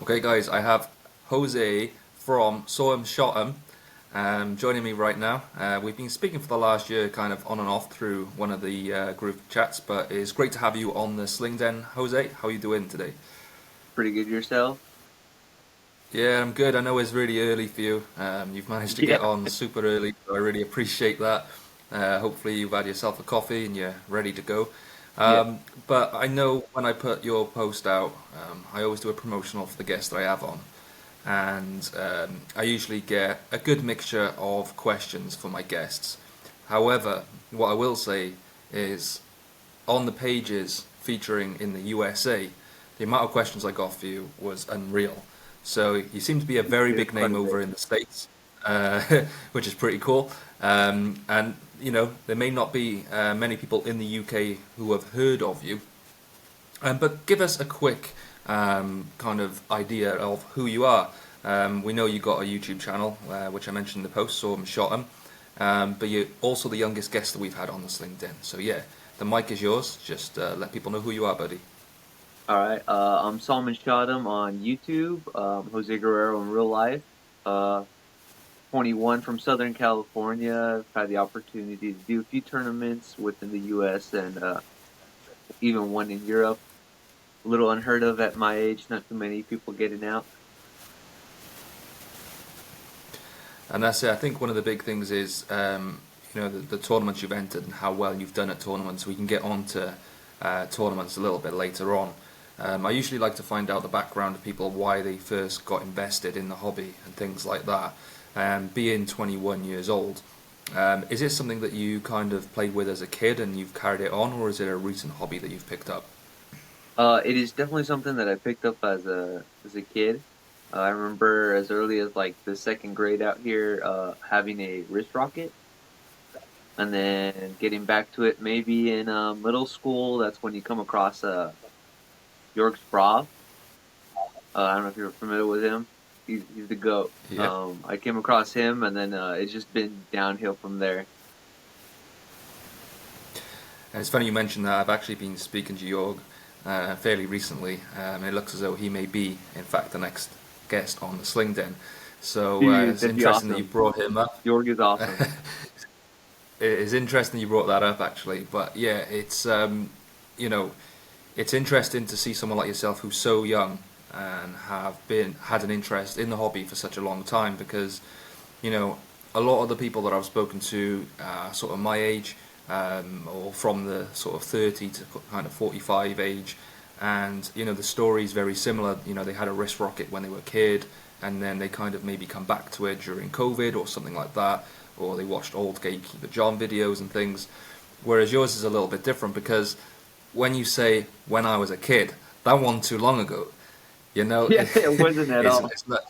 Okay, guys, I have Jose from Slingshot joining me right now. We've been speaking for the last year, kind of on and off through one of the group chats, but it's great to have you on the Sling Den. Jose, how are you doing today? Pretty good yourself? Yeah, I'm good. I know it's really early for you. You've managed to Yeah, get on super early, so I really appreciate that. Hopefully, you've had yourself a coffee and you're ready to go. yeah. But I know when I put your post out, I always do a promotional for the guests that I have on. And I usually get a good mixture of questions for my guests. However, what I will say is on the pages featuring in the USA, the amount of questions I got for you was unreal. So you seem to be a very There's big quite name a bit. over in the States, uh, which is pretty cool. And there may not be many people in the UK who have heard of you, but give us a quick kind of idea of who you are. We know you got a YouTube channel, which I mentioned in the post, saw him, shot him. But you're also the youngest guest that we've had on the Sling Den. So yeah, the mic is yours. Just let people know who you are, buddy. All right. I'm Solomon Shottam on YouTube. Jose Guerrero in real life. Uh, 21 from Southern California. I've had the opportunity to do a few tournaments within the US and even one in Europe. A little unheard of at my age. Not too many people getting out. And that's it. I think one of the big things is, the tournaments you've entered and how well you've done at tournaments. We can get on to tournaments a little bit later on. I usually like to find out the background of people, why they first got invested in the hobby and things like that. Being 21 years old, is it something that you kind of played with as a kid and you've carried it on, or is it a recent hobby that you've picked up? It is definitely something that I picked up as a kid. I remember as early as like the second grade out here, having a wrist rocket, and then getting back to it maybe in middle school. That's when you come across York's Bra. I don't know if you're familiar with him. He's the goat. Yeah. I came across him, and then it's just been downhill from there. And it's funny you mentioned that. I've actually been speaking to Jorg fairly recently, and it looks as though he may be, in fact, the next guest on the Sling Den. So Dude, it's that'd be interesting that you awesome. brought him up. York is awesome. It's interesting you brought that up, actually. But yeah, you know, it's interesting to see someone like yourself who's so young and have been had an interest in the hobby for such a long time because you know, a lot of the people that I've spoken to, sort of my age, or from the sort of 30 to kind of 45 age, and the story is very similar. They had a wrist rocket when they were a kid, and then they kind of maybe come back to it during COVID or something like that, or they watched old Gatekeeper John videos and things. Whereas yours is a little bit different because when you say when I was a kid, that wasn't too long ago. You know, Yeah, it wasn't at all. it's not,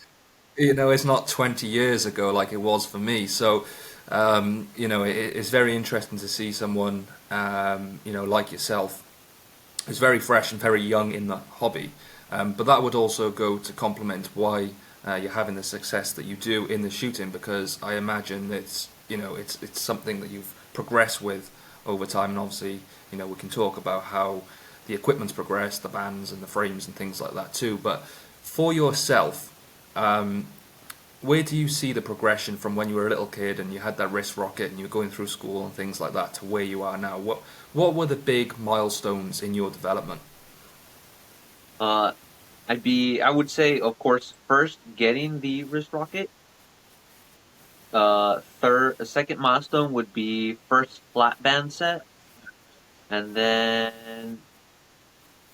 it's not 20 years ago like it was for me. So, it's very interesting to see someone, like yourself, who's very fresh and very young in the hobby. But that would also go to complement why you're having the success that you do in the shooting, because I imagine it's something that you've progressed with over time, and obviously, we can talk about how the equipment's progressed, the bands and the frames and things like that too. But for yourself, um, where do you see the progression from when you were a little kid and you had that wrist rocket and you were going through school and things like that to where you are now? What were the big milestones in your development? Uh, I would say, of course, first getting the wrist rocket. A second milestone would be first flat band set, and then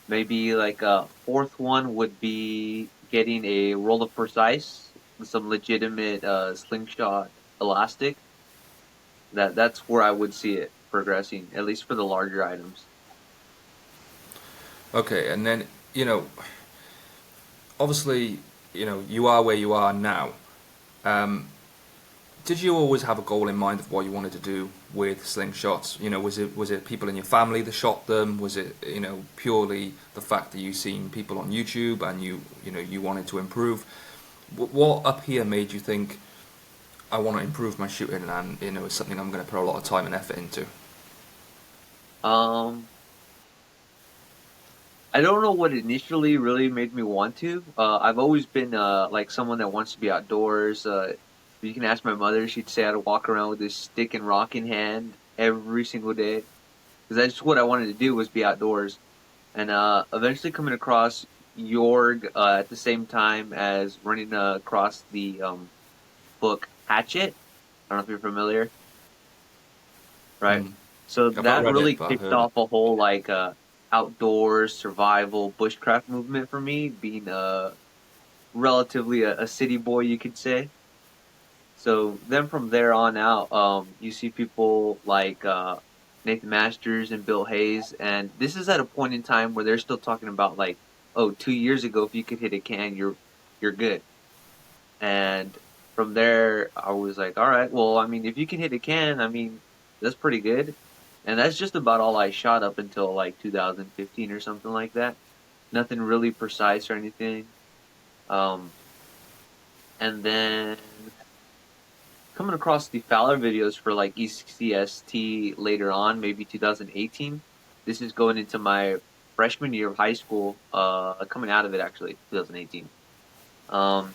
maybe like a fourth one would be getting a roll of precise with some legitimate slingshot elastic. That's where I would see it progressing, at least for the larger items. Okay, and then obviously you are where you are now. Um, did you always have a goal in mind of what you wanted to do with slingshots? Was it people in your family that shot them? Was it purely the fact that you seen people on YouTube and you wanted to improve? What up here made you think I want to improve my shooting and it's something I'm going to put a lot of time and effort into? Um, I don't know what initially really made me want to. I've always been like someone that wants to be outdoors. You can ask my mother; she'd say I'd walk around with this stick and rock in hand every single day because that's just what I wanted to do was be outdoors. And eventually coming across Jorg at the same time as running across the book Hatchet. I don't know if you're familiar, right? Mm. So I've not that read it, really but I've kicked heard it. off a whole like outdoors survival bushcraft movement for me, being relatively a city boy, you could say. So then from there on out, you see people like Nathan Masters and Bill Hayes, and this is at a point in time where they're still talking about like, oh, 2 years ago, if you could hit a can, you're good. And from there, I was like, all right, well, I mean, if you can hit a can, I mean, that's pretty good. And that's just about all I shot up until like 2015 or something like that. Nothing really precise or anything. Um, and then coming across the Fowler videos for like ECST later on, maybe 2018. This is going into my freshman year of high school, coming out of it actually, 2018. Um,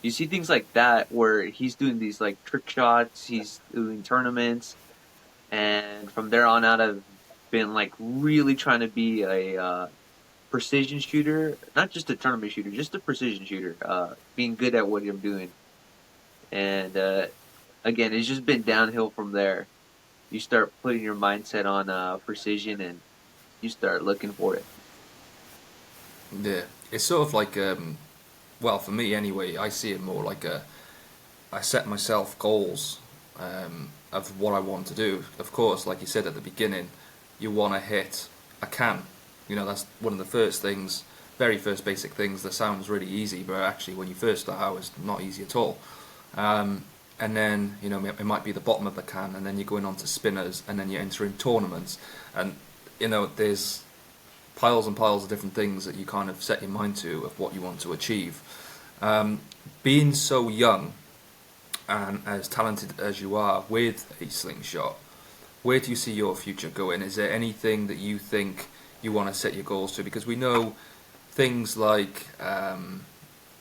you see things like that where he's doing these like trick shots, he's doing tournaments, and from there on out, I've been like really trying to be a precision shooter, not just a tournament shooter, just a precision shooter, being good at what I'm doing. And again, it's just been downhill from there. You start putting your mindset on precision and you start looking for it. Yeah, it's sort of like well, for me anyway, I see it more like I set myself goals of what I want to do. Of course, like you said at the beginning, you want to hit a can. You know, that's one of the first things, very first basic things that sounds really easy, but actually when you first start out, it's not easy at all. And then, you know, it might be the bottom of the can, and then you're going on to spinners, and then you're entering tournaments. And, you know, there's piles and piles of different things that you kind of set your mind to of what you want to achieve. Being so young and as talented as you are with a slingshot, where do you see your future going? Is there anything that you think you want to set your goals to? Because we know things like,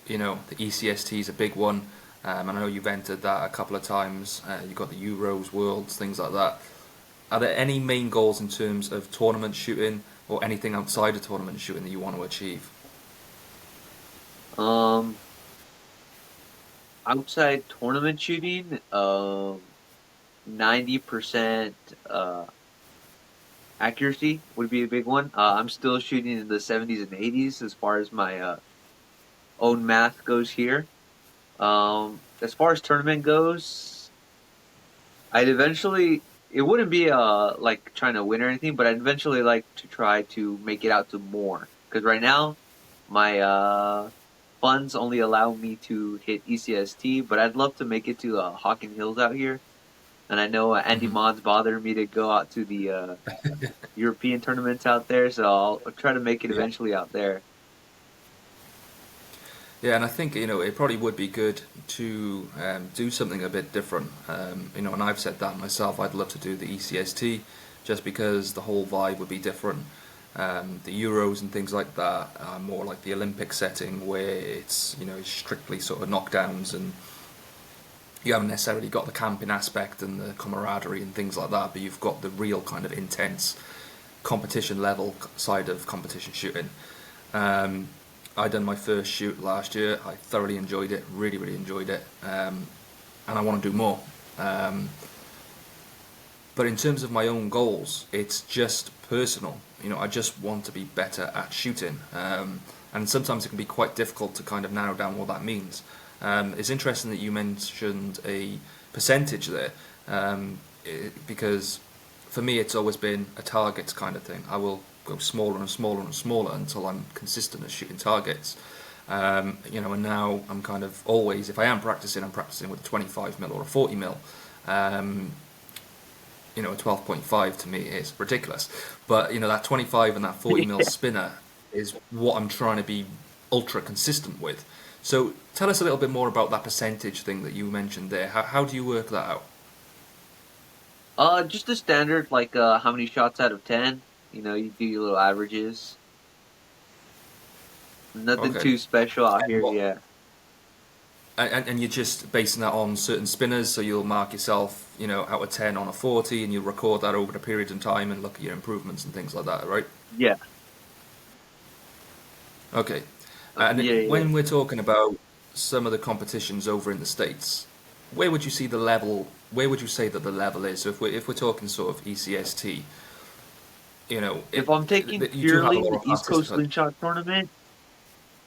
you know, the ECST is a big one. I know you've entered that a couple of times. You've got the Euros, Worlds, things like that. Are there any main goals in terms of tournament shooting or anything outside of tournament shooting that you want to achieve? Um, outside tournament shooting, 90% accuracy would be a big one. I'm still shooting in the 70s and 80s as far as my own math goes here. As far as tournament goes, I'd eventually it wouldn't be like trying to win or anything, but I'd eventually like to try to make it out to more. Because right now my funds only allow me to hit ECST, but I'd love to make it to Hawken Hills out here. And I know Andy Hmm. Mon's bothering me to go out to the European tournaments out there, so I'll try to make it Yeah. eventually out there. Yeah, and I think you know it probably would be good to do something a bit different. You know, and I've said that myself. I'd love to do the ECST, just because the whole vibe would be different. The Euros and things like that are more like the Olympic setting, where it's you know strictly sort of knockdowns, and you haven't necessarily got the camping aspect and the camaraderie and things like that, but you've got the real kind of intense competition level side of competition shooting. Um, I done my first shoot last year. I thoroughly enjoyed it. Really, really enjoyed it, and I want to do more. Um, but in terms of my own goals, it's just personal. You know, I just want to be better at shooting, and sometimes it can be quite difficult to kind of narrow down what that means. It's interesting that you mentioned a percentage there, because for me it's always been a targets kind of thing. I will go smaller and smaller and smaller until I'm consistent at shooting targets. You know, and now I'm kind of always, if I am practicing, I'm practicing with a 25 mil or a 40 mil. Um, you know, a 12.5 to me is ridiculous. But, you know, that 25 and that 40 mil spinner is what I'm trying to be ultra consistent with. So tell us a little bit more about that percentage thing that you mentioned there. How do you work that out? Just the standard, like how many shots out of 10. You do your little averages. Nothing Okay. too special out And here, what? yeah. And you're just basing that on certain spinners, so you'll mark yourself, out of 10 on a 40, and you'll record that over the period of time and look at your improvements and things like that, right? Yeah. Okay. And Yeah, yeah. when we're talking about some of the competitions over in the States, where would you see the level? Where would you say that the level is? So if we're talking sort of ECST, If I'm taking you do have a purely lot the of East Coast participants. Slingshot tournament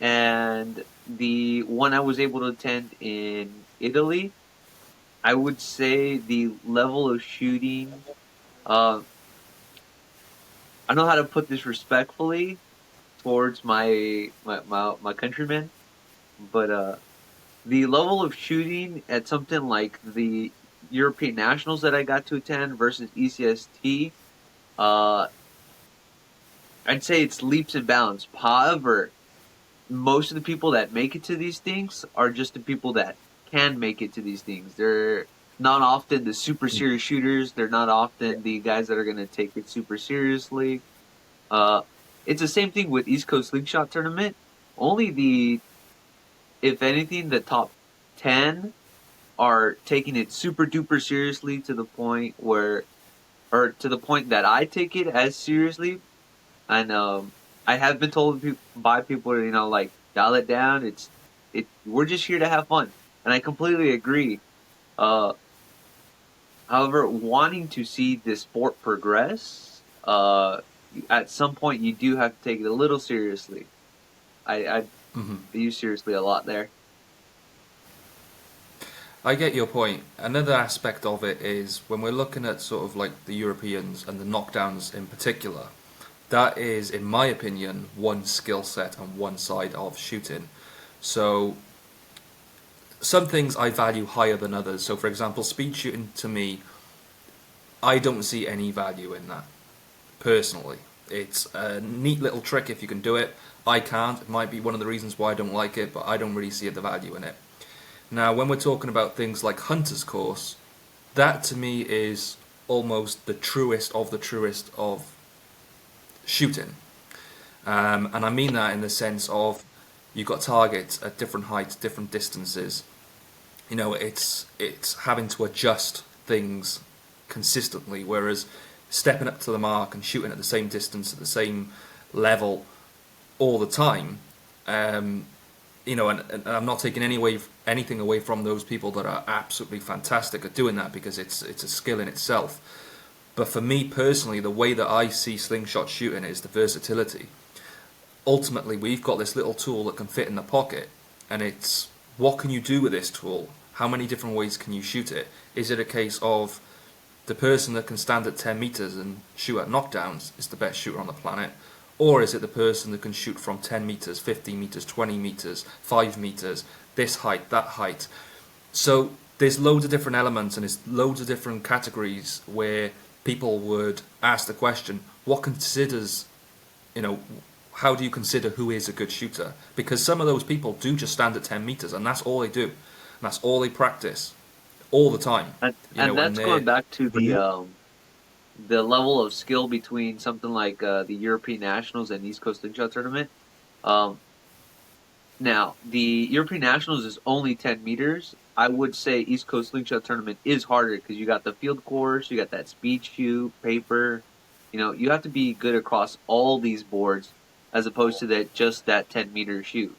and the one I was able to attend in Italy, I would say the level of shooting, uh, I know how to put this respectfully towards my countrymen, but the level of shooting at something like the European Nationals that I got to attend versus ECST, uh, I'd say it's leaps and bounds. However, most of the people that make it to these things are just the people that can make it to these things. They're not often the super serious shooters. They're not often the guys that are going to take it super seriously. Uh, it's the same thing with East Coast Slingshot tournament. Only if anything, the top 10 are taking it super duper seriously to the point or to the point that I take it as seriously. And I have been told by people, like dial it down. We're just here to have fun, and I completely agree. Uh, However, wanting to see the sport progress, at some point you do have to take it a little seriously. I use seriously a lot there. I get your point. Another aspect of it is when we're looking at sort of like the Europeans and the knockdowns in particular, that is, in my opinion, one skill set and one side of shooting. So some things I value higher than others. So for example, speed shooting to me, I don't see any value in that personally. It's a neat little trick if you can do it. I can't. It might be one of the reasons why I don't like it, but I don't really see the value in it. Now, when we're talking about things like Hunter's Course, that to me is almost the truest of shooting. And I mean that in the sense of you've got targets at different heights, different distances. It's having to adjust things consistently, whereas stepping up to the mark and shooting at the same distance, at the same level all the time, um, and I'm not taking anything away from those people that are absolutely fantastic at doing that because it's a skill in itself. But for me personally, the way that I see slingshot shooting is the versatility. Ultimately, we've got this little tool that can fit in the pocket, and it's what can you do with this tool? How many different ways can you shoot it? Is it a case of the person that can stand at 10 meters and shoot at knockdowns is the best shooter on the planet? Or is it the person that can shoot from 10 meters, 15 meters, 20 meters, 5 meters, this height, that height? So there's loads of different elements and there's loads of different categories where people would ask the question, what considers, you know, how do you consider who is a good shooter? Because some of those people do just stand at 10 meters and that's all they do. And that's all they practice all the time. And And that's going they're back to But you, the level of skill between something like the European Nationals and East Coast Slingshot tournament. Um, Now, the European Nationals is only 10 meters. I would say East Coast Slingshot tournament is harder because you got the field course, you got that speed shoot, paper. You have to be good across all these boards as opposed to that 10-meter shoot,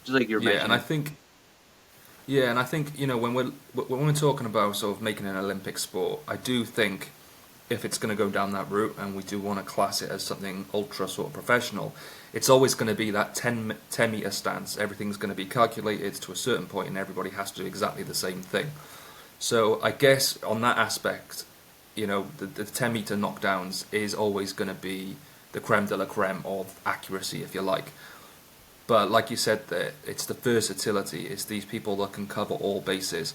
just like you were yeah, and I mentioning. think when we're talking about sort of making an Olympic sport, I do think if it's going to go down that route and we do want to class it as something ultra sort of professional, it's always going to be that 10 meter stance. Everything's going to be calculated to a certain point and everybody has to do exactly the same thing. So I guess on that aspect, the 10 meter knockdowns is always going to be the creme de la creme of accuracy, if you like. But like you said there, it's the versatility. It's these people that can cover all bases.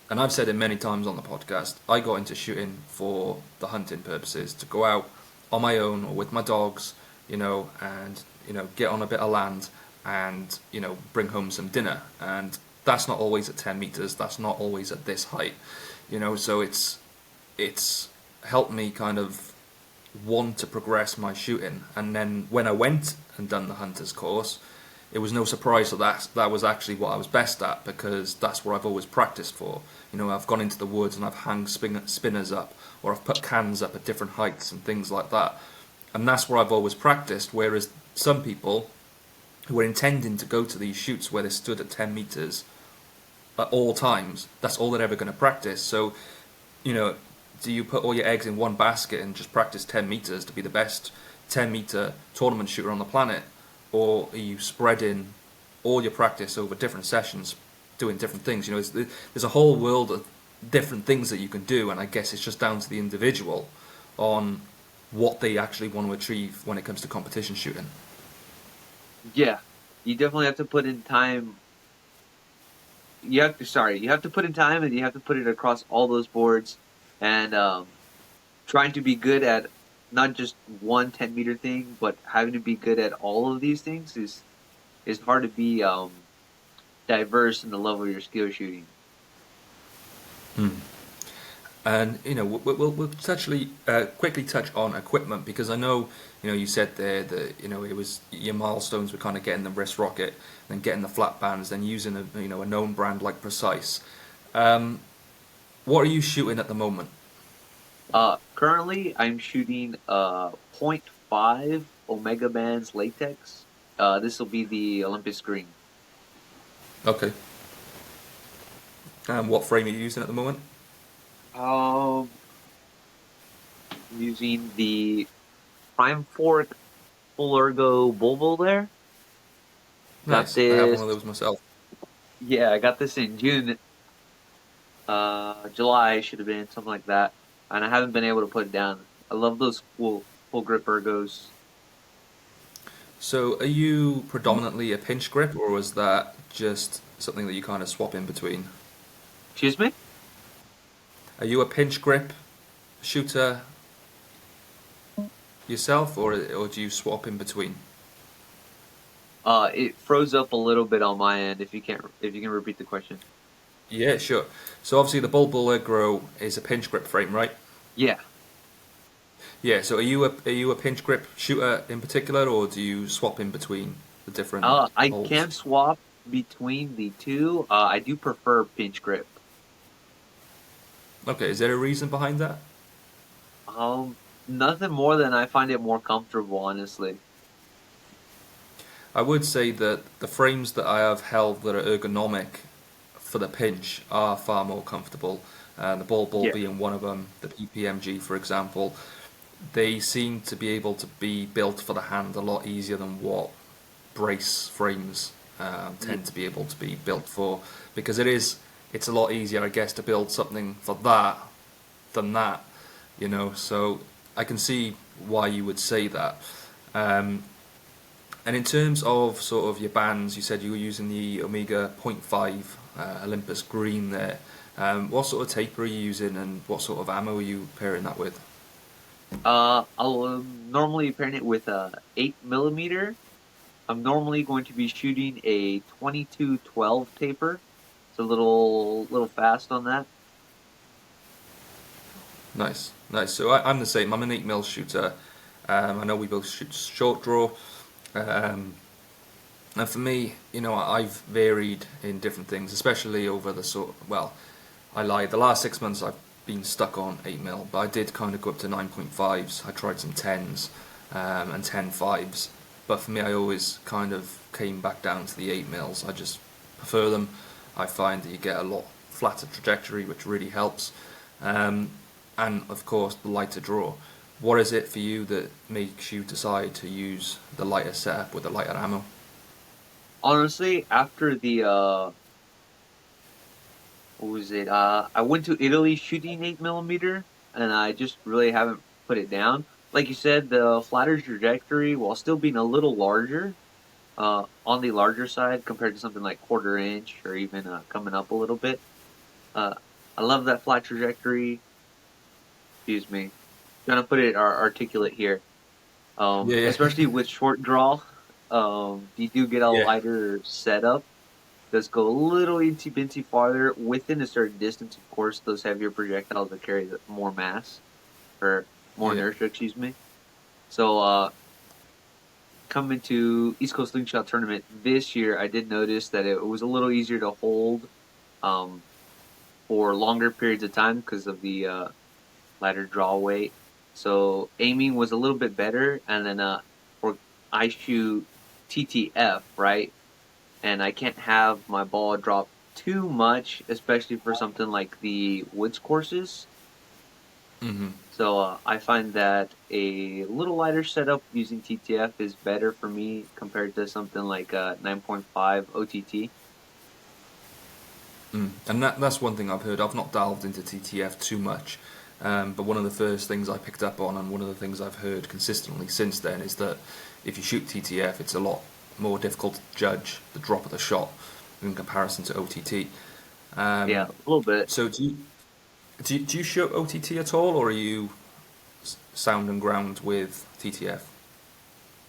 And I've said it many times on the podcast, I got into shooting for the hunting purposes, to go out on my own or with my dogs, and, get on a bit of land and, bring home some dinner. And that's not always at 10 meters, that's not always at this height, so it's helped me kind of want to progress my shooting. And then when I went and done the hunter's course, it was no surprise that was actually what I was best at, because that's what I've always practiced for. You know, I've gone into the woods and I've hung spinners up, or I've put cans up at different heights and things like that. And that's where I've always practiced. Whereas some people who are intending to go to these shoots where they stood at 10 meters at all times, that's all they're ever going to practice. So, you know, do you put all your eggs in one basket and just practice 10 meters to be the best 10-meter tournament shooter on the planet? Or are you spreading all your practice over different sessions, doing different things? You know, there's a whole world of different things that you can do, and I guess it's just down to the individual on what they actually want to achieve when it comes to competition shooting. Yeah, you definitely have to put in time. You have to put in time, and you have to put it across all those boards, and trying to be good at not just one 10-meter thing, but having to be good at all of these things is hard to be diverse in the level of your skill shooting. Hmm. And you know, we'll actually quickly touch on equipment, because I know, you know, you said there that, you know, it was your milestones were kind of getting the wrist rocket, then getting the flat bands, then using a, you know, a known brand like Precise. Um, what are you shooting at the moment? Currently, I'm shooting point .5 Omega Bands latex. This will be the Olympus Green. Okay. What frame are you using at the moment? Um, Using the Prime Fork Full Ergo Volvo there. Got Nice. I have one this. of those myself. Yeah, I got this in June. July should have been something like that, and I haven't been able to put it down. I love those full grip ergos. So, are you predominantly a pinch grip, or was that just something that you kind of swap in between? Excuse me. Are you a pinch grip shooter yourself, or do you swap in between? It froze up a little bit on my end. If you can repeat the question. Yeah, sure. So obviously the Bull Grow is a pinch grip frame, right? Yeah. Yeah. So are you a pinch grip shooter in particular, or do you swap in between the different I holds? can swap between the two. I do prefer pinch grip. Okay. Is there a reason behind that? Um, Nothing more than I find it more comfortable, honestly. I would say that the frames that I have held that are ergonomic for the pinch are far more comfortable. The Bull Yeah. being one of them, the PPMG for example, they seem to be able to be built for the hand a lot easier than what brace frames Yeah. tend to be able to be built for, because it's a lot easier, I guess, to build something for that than that, you know. So I can see why you would say that. Um, and in terms of sort of your bands, you said you were using the Omega point .5 Olympus Green there. What sort of taper are you using, and what sort of ammo are you pairing that with? I'll normally pair it with a 8 millimeter. I'm normally going to be shooting a 22-12 taper. It's a little fast on that. Nice, nice. So I'm the same. I'm an 8 mil shooter. I know we both shoot short draw. Um, and for me, you know, I've varied in different things, especially over the well, I lied. The last 6 months I've been stuck on 8 mil, but I did kind of go up to 9.5s. I tried some 10s and 10.5s, but for me, I always kind of came back down to the 8 mils. I just prefer them. I find that you get a lot flatter trajectory, which really helps. Um, and of course, the lighter draw. What is it for you that makes you decide to use the lighter setup with the lighter ammo? Honestly, after the what was it? I went to Italy shooting 8 millimeter, and I just really haven't put it down. Like you said, the flatter trajectory, while still being a little larger, on the larger side compared to something like quarter inch or even coming up a little bit. Uh, I love that flat trajectory. Excuse me, trying to put it articulate here. Yeah, Especially with short draw, you do get a yeah, lighter setup. Does go a little incy bincy farther within a certain distance. Of course, those heavier projectiles that carry more mass or more yeah. inertia. Excuse me. So coming to East Coast Slingshot tournament this year, I did notice that it was a little easier to hold um, for longer periods of time because of the lighter draw weight. So aiming was a little bit better, and then for I shoot TTF, right, and I can't have my ball drop too much, especially for something like the woods courses. Hmm. So I find that a little lighter setup using TTF is better for me compared to something like 9.5 OTT. And that's one thing I've heard. I've not delved into TTF too much, but one of the first things I picked up on, and one of the things I've heard consistently since then, is that if you shoot TTF, it's a lot more difficult to judge the drop of the shot in comparison to OTT. Yeah, Um, a little bit. so do you shoot OTT at all, or are you sound and ground with TTF?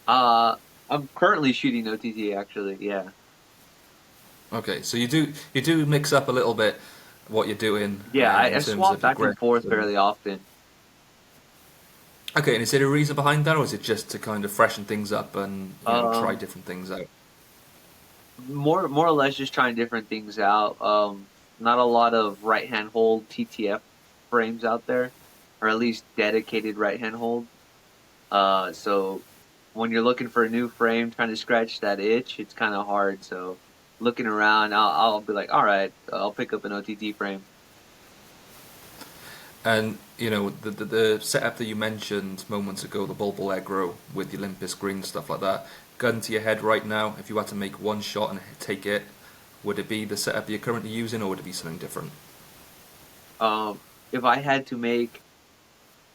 Uh, I'm currently shooting OTT actually. Yeah, Okay, so you do mix up a little bit what you're doing yeah. I in terms swap of your back and grip. forth fairly often. Okay, and is there a reason behind that, or is it just to kind of freshen things up and try Um, different things out? more or less just trying different things out. Not a lot of right hand hold TTF frames out there, or at least dedicated right hand hold. So when you're looking for a new frame, trying to scratch that itch, it's kind of hard. So looking around, I'll be like, all right, I'll pick up an OTT frame. And the setup that you mentioned moments ago, the bulbul aggro with the Olympus green stuff like that. Gun to your head right now, if you had to make one shot and take it, would it be the setup you're currently using, or would it be something different? If I had to make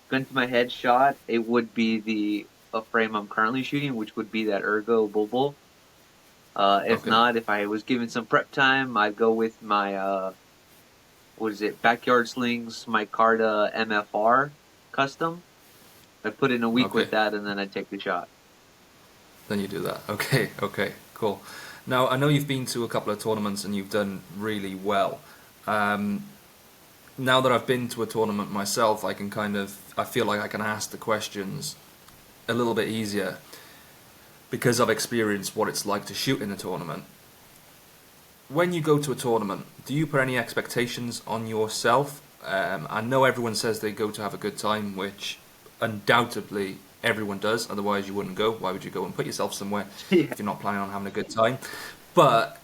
gun to my head shot, it would be the a frame I'm currently shooting, which would be that Ergo Bulbul. If Okay, not, if I was given some prep time, I'd go with my what is it, Backyard Slings, my Carta MFR custom. I put in a week okay. with that, and then I take the shot. Then you do that. Okay, okay, cool. Now I know you've been to a couple of tournaments and you've done really well. Um, Now that I've been to a tournament myself, I feel like I can ask the questions a little bit easier because I've experienced what it's like to shoot in a tournament. When you go to a tournament, do you put any expectations on yourself? I know everyone says they go to have a good time, which undoubtedly everyone does. Otherwise, you wouldn't go. Why would you go and put yourself somewhere Yeah. if you're not planning on having a good time? But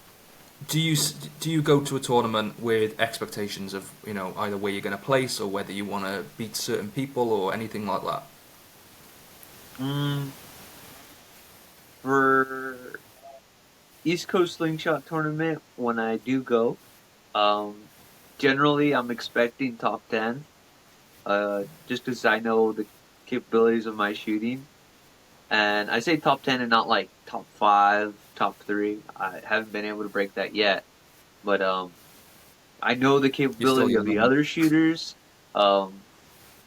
do you go to a tournament with expectations of either where you're going to place or whether you want to beat certain people or anything like that? Mm, for East Coast Slingshot tournament, when I do go, um, generally I'm expecting top 10, just because I know the capabilities of my shooting. And I say top 10 and not like top 5, top 3. I haven't been able to break that yet. But I know the You're still capability of young the on other shooters. Um,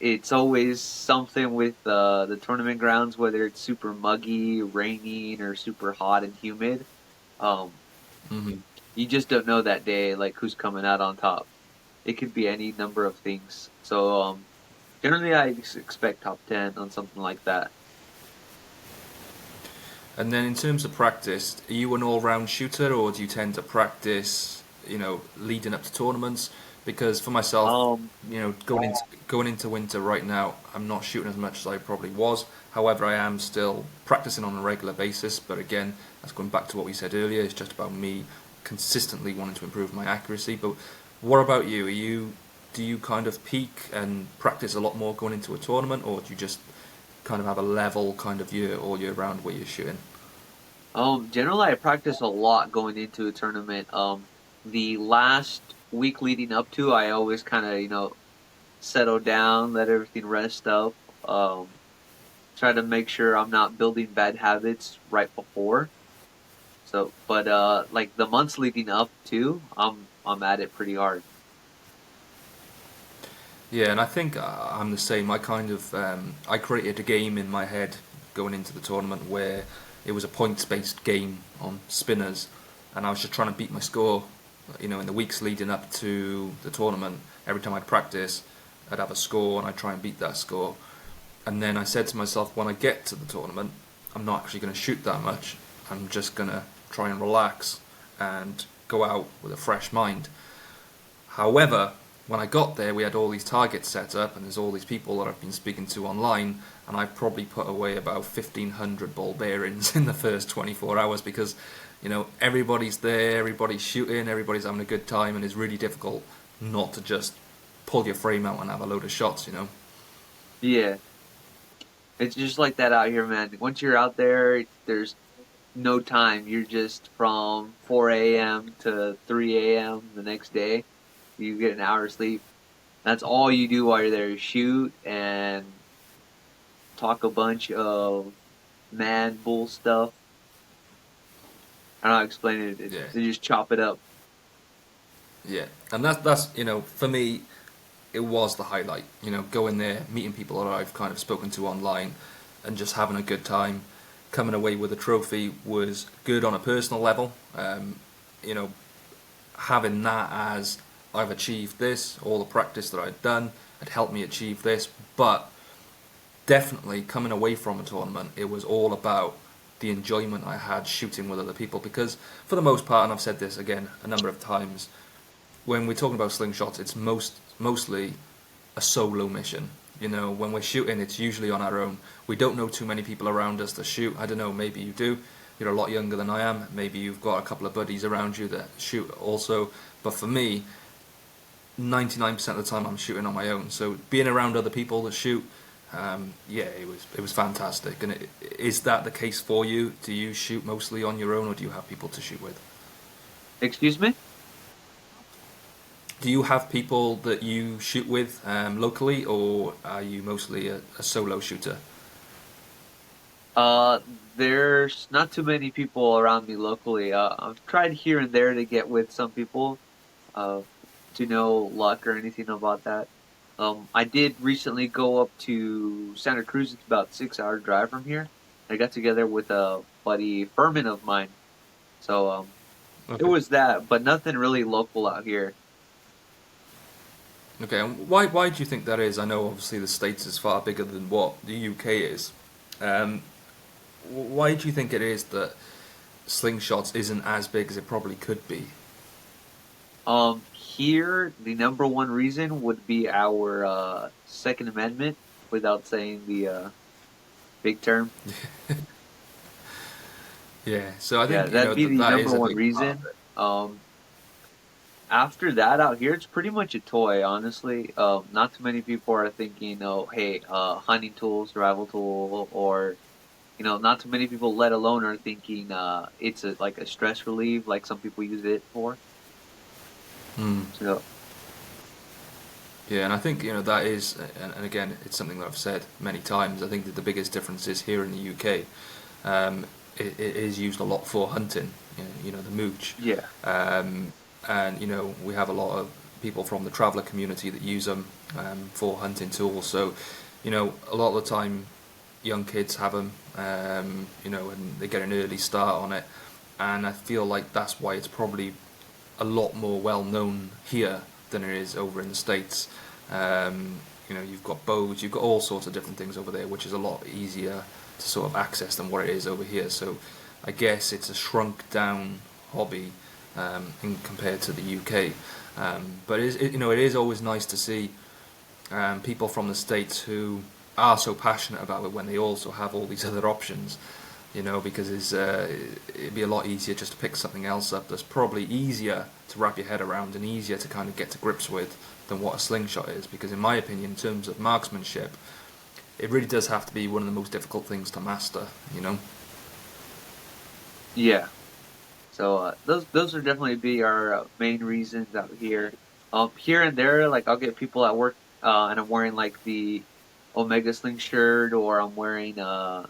it's always something with the tournament grounds, whether it's super muggy, raining, or super hot and humid. Um, that. you just don't know that day, like who's coming out on top. It could be any number of things. So generally, I expect top 10 on something like that. And then in terms of practice, are you an all-round shooter or do you tend to practice, leading up to tournaments? Because for myself, Um, going into winter right now, I'm not shooting as much as I probably was. However, I am still practicing on a regular basis. But again, that's going back to what we said earlier. It's just about me consistently wanting to improve my accuracy. But what about you? Do you kind of peak and practice a lot more going into a tournament, or do you just kind of have a level kind of year all year round where you're shooting? Generally, I practice a lot going into a tournament. The last week leading up to, I always kind of, settle down, let everything rest up. Try to make sure I'm not building bad habits right before. So, but like the months leading up to, I'm at it pretty hard. Yeah, and I think I'm the same. I created a game in my head going into the tournament where it was a points-based game on spinners, and I was just trying to beat my score. In the weeks leading up to the tournament, every time I'd practice, I'd have a score and I'd try and beat that score. And then I said to myself, when I get to the tournament, I'm not actually going to shoot that much. I'm just going to try and relax and go out with a fresh mind. However, when I got there, we had all these targets set up, and there's all these people that I've been speaking to online, and I probably put away about 1,500 ball bearings in the first 24 hours because, everybody's there, everybody's shooting, everybody's having a good time, and it's really difficult not to just pull your frame out and have a load of shots. Yeah, it's just like that out here, man. Once you're out there, there's no time. You're just from 4 a.m. to 3 a.m. the next day. You get an hour of sleep. That's all you do while you're there. Shoot and talk a bunch of mad bull stuff. I don't know how to explain it. Yeah, They just chop it up. yeah, and that's for me, it was the highlight. Going there, meeting people that I've kind of spoken to online, and just having a good time. Coming away with a trophy was good on a personal level. You know, having that as I've achieved this, all the practice that I'd done had helped me achieve this, but definitely coming away from a tournament, it was all about the enjoyment I had shooting with other people because for the most part, and I've said this again a number of times, when we're talking about slingshots, it's mostly a solo mission. When we're shooting, it's usually on our own. We don't know too many people around us to shoot. I don't know, maybe you do. You're a lot younger than I am. Maybe you've got a couple of buddies around you that shoot also. But for me, 99% of the time I'm shooting on my own. So being around other people that shoot, yeah, it was fantastic. And is that the case for you? Do you shoot mostly on your own, or do you have people to shoot with? Excuse me? Do you have people that you shoot with locally, or are you mostly a solo shooter? Uh, there's not too many people around me locally. I've tried here and there to get with some people, uh, to no luck or anything about that. I did recently go up to Santa Cruz. It's about 6 hour drive from here. I got together with a buddy Furman of mine. So, it Okay. was that, but nothing really local out here. Okay, and why do you think that is? I know obviously the States is far bigger than what the UK is. Um, why do you think it is that Slingshots isn't as big as it probably could be? Here, the number one reason would be our Second Amendment, without saying the big term. Yeah, so I Yeah, think that'd be that the that number is a one big part of reason. it. After that, out here, it's pretty much a toy, honestly. Not too many people are thinking, oh, hey, hunting tool, survival tool, or not too many people, let alone, are thinking it's like a stress relief, like some people use it for. Hmm. So, Yeah, and I think that is, and again, it's something that I've said many times. I think that the biggest difference is here in the UK. It is used a lot for hunting. The mooch, yeah, um, and we have a lot of people from the traveller community that use them for hunting tools. So, a lot of the time, young kids have them, and they get an early start on it. And I feel like that's why it's probably a lot more well known here than it is over in the States. You've got bows, you've got all sorts of different things over there, which is a lot easier to sort of access than what it is over here. So I guess it's a shrunk down hobby compared to the UK. But it is always nice to see people from the States who are so passionate about it when they also have all these other options. Because it'd be a lot easier just to pick something else up that's probably easier to wrap your head around and easier to kind of get to grips with than what a slingshot is. Because in my opinion, in terms of marksmanship, it really does have to be one of the most difficult things to master. yeah. So those are definitely be our main reasons out here. Here and there, like I'll get people at work, and I'm wearing like the Omega Sling shirt, or I'm wearing the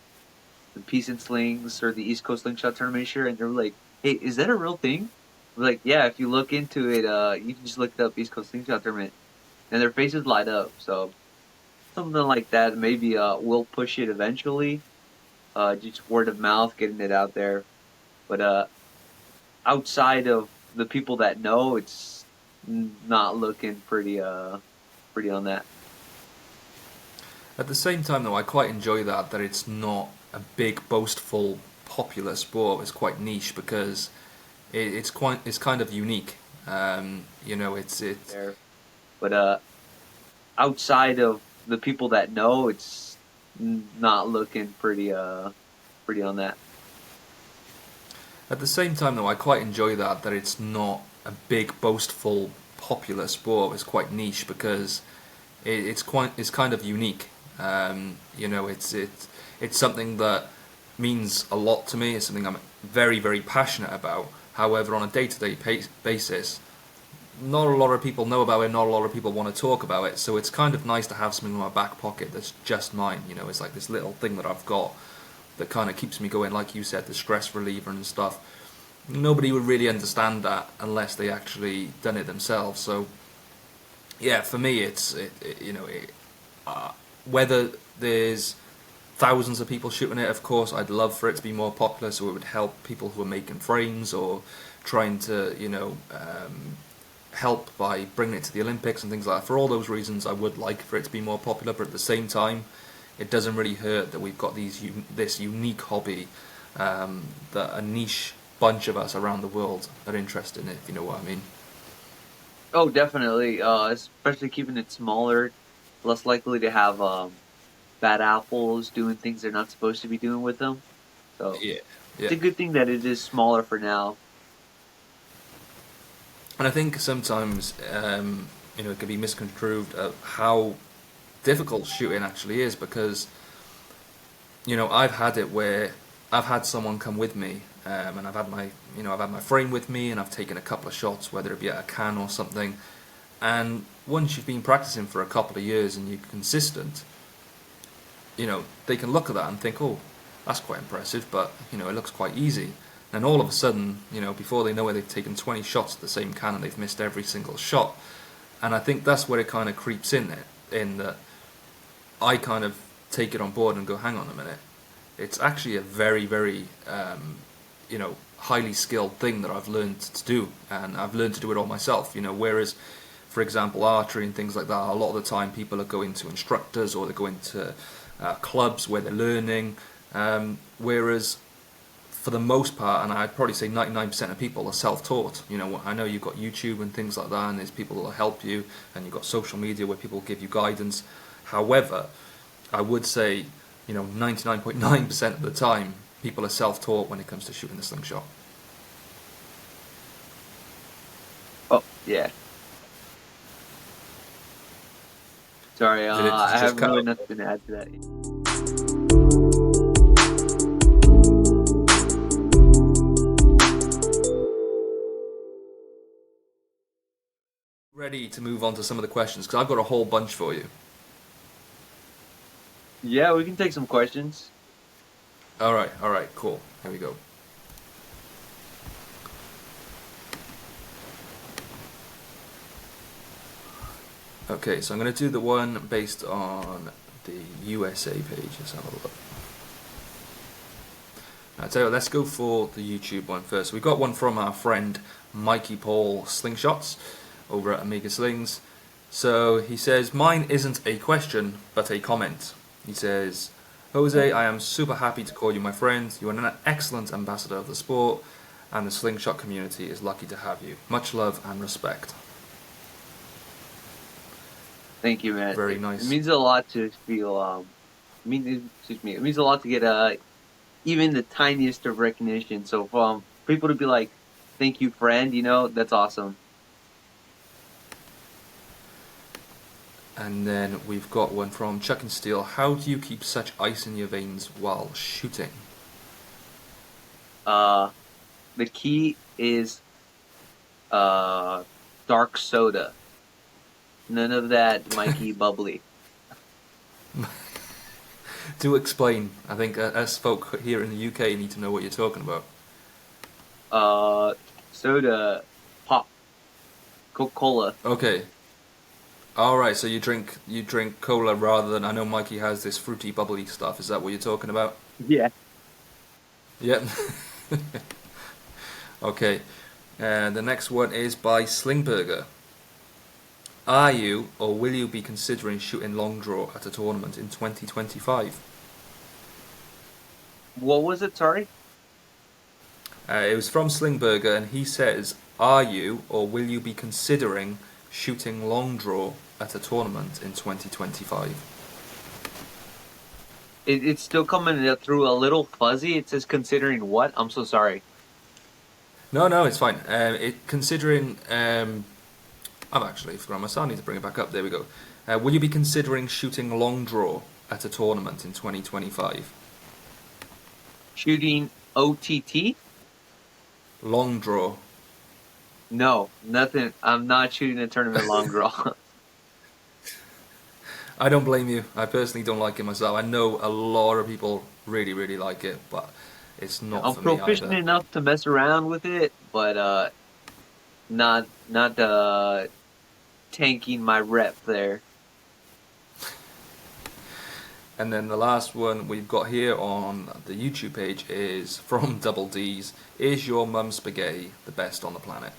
Peace and Slings or the East Coast Slingshot tournament shirt, and they're like, "Hey, is that a real thing?" We're like, "Yeah, if you look into it, you can just look up East Coast Slingshot tournament," and their faces light up. So something like that, maybe we'll push it eventually. Just word of mouth, getting it out there. But outside of the people that know, it's not looking pretty on that. At the same time, though, I quite enjoy that it's not a big, boastful, popular sport. It's quite niche because it's kind of unique. It's There, but outside of the people that know, it's not looking pretty on that. at the same time, though, I quite enjoy that it's not a big, boastful, popular sport. It's quite niche because it's kind of unique. It's something that means a lot to me. It's something I'm very, very passionate about. However, on a day-to-day basis, not a lot of people know about it. Not a lot of people want to talk about it. So it's kind of nice to have something in my back pocket that's just mine. It's like this little thing that I've got that kind of keeps me going. Like you said, the stress reliever and stuff. Nobody would really understand that unless they actually done it themselves. So yeah, for me, whether there's thousands of people shooting it, of course, I'd love for it to be more popular, so it would help people who are making frames or trying to, help by bringing it to the Olympics and things like that. For all those reasons, I would like for it to be more popular, but at the same time, it doesn't really hurt that we've got this unique hobby that a niche bunch of us around the world are interested in it, if you know what I mean. Oh, definitely. Especially keeping it smaller, less likely to have bad apples doing things they're not supposed to be doing with them. So Yeah, it's yeah. a good thing that it is smaller for now. And I think sometimes, it can be misconstrued of how difficult shooting actually is because, I've had it where I've had someone come with me, and I've had my frame with me, and I've taken a couple of shots, whether it be at a can or something. And once you've been practicing for a couple of years and you're consistent, they can look at that and think, oh, that's quite impressive, but, it looks quite easy. And all of a sudden, before they know it, they've taken 20 shots at the same can and they've missed every single shot. And I think that's where it kind of creeps in that I kind of take it on board and go, hang on a minute. It's actually a very, very, highly skilled thing that I've learned to do. And I've learned to do it all myself, whereas, for example, archery and things like that, a lot of the time people are going to instructors or they're going to clubs where they're learning. Whereas for the most part, and I'd probably say 99% of people are self-taught. I know you've got YouTube and things like that, and there's people that will help you, and you've got social media where people give you guidance. However, I would say, 99.9% of the time, people are self-taught when it comes to shooting the slingshot. Oh, yeah. Sorry, Did it I just have cut really out? nothing to add to that. Ready to move on to some of the questions, because I've got a whole bunch for you. Yeah, we can take some questions. All right, cool. Here we go. Okay, so I'm going to do the one based on the USA page. Let's have a look. I tell you what, let's go for the YouTube one first. We got one from our friend Mikey Paul Slingshots over at Omega Slings. So he says, mine isn't a question, but a comment. He says, Jose, I am super happy to call you my friend. You are an excellent ambassador of the sport, and the Slingshot community is lucky to have you. Much love and respect. Thank you, man. Very It nice. means a lot to feel. Excuse me. It means a lot to get even the tiniest of recognition. So people to be like, "Thank you, friend," that's awesome. And then we've got one from Chuck and Steel. How do you keep such ice in your veins while shooting? Uh, the key is uh dark soda. None of that Mikey bubbly. Do explain. I think us folk here in the UK need to know what you're talking about. Uh, soda, pop, Coca-Cola. Okay. All right. So you drink cola rather than, I know Mikey has this fruity bubbly stuff. Is that what you're talking about? Yeah. Yep. Okay. And the next one is by Slingburger. Are you or will you be considering shooting long draw at a tournament in 2025? What was it? Sorry. It was from Slingberger, and he says, "Are you or will you be considering shooting long draw at a tournament in 2025?" It's still coming through a little fuzzy. It says considering what? I'm so sorry. No, no, it's fine. Considering, I've actually forgotten my sound. I need to bring it back up. There we go. Will you be considering shooting long draw at a tournament in 2025? Shooting OTT? Long draw. No, nothing. I'm not shooting a tournament long draw. I don't blame you. I personally don't like it myself. I know a lot of people really, really like it, but it's not I'm for me proficient either. enough to mess around with it, but not tanking my rep there. And then the last one we've got here on the YouTube page is from Double D's. Is your mum spaghetti the best on the planet?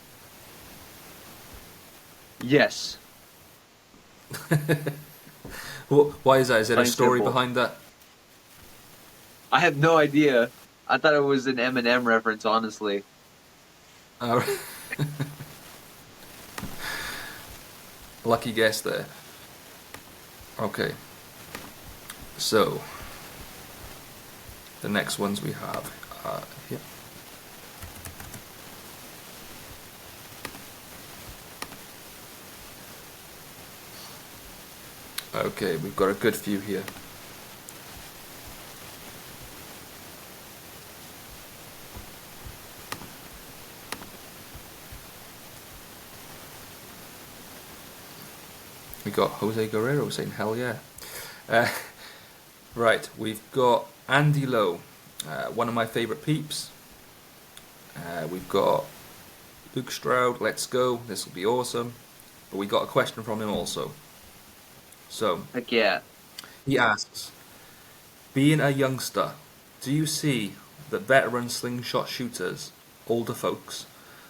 Yes, Why is that? Is there a plain story simple. behind that? I have no idea. I thought it was an Eminem reference, honestly. Uh, Lucky guess there. Okay, so the next ones we have here. Okay, we've got a good few here. We got Jose Guerrero saying hell yeah. Uh, right, we've got Andy Lowe, one of my favourite peeps. We've got Luke Stroud, let's go, this will be awesome. But we got a question from him also. So, Heck yeah. he asks, being a youngster, do you see that veteran slingshot shooters, older folks,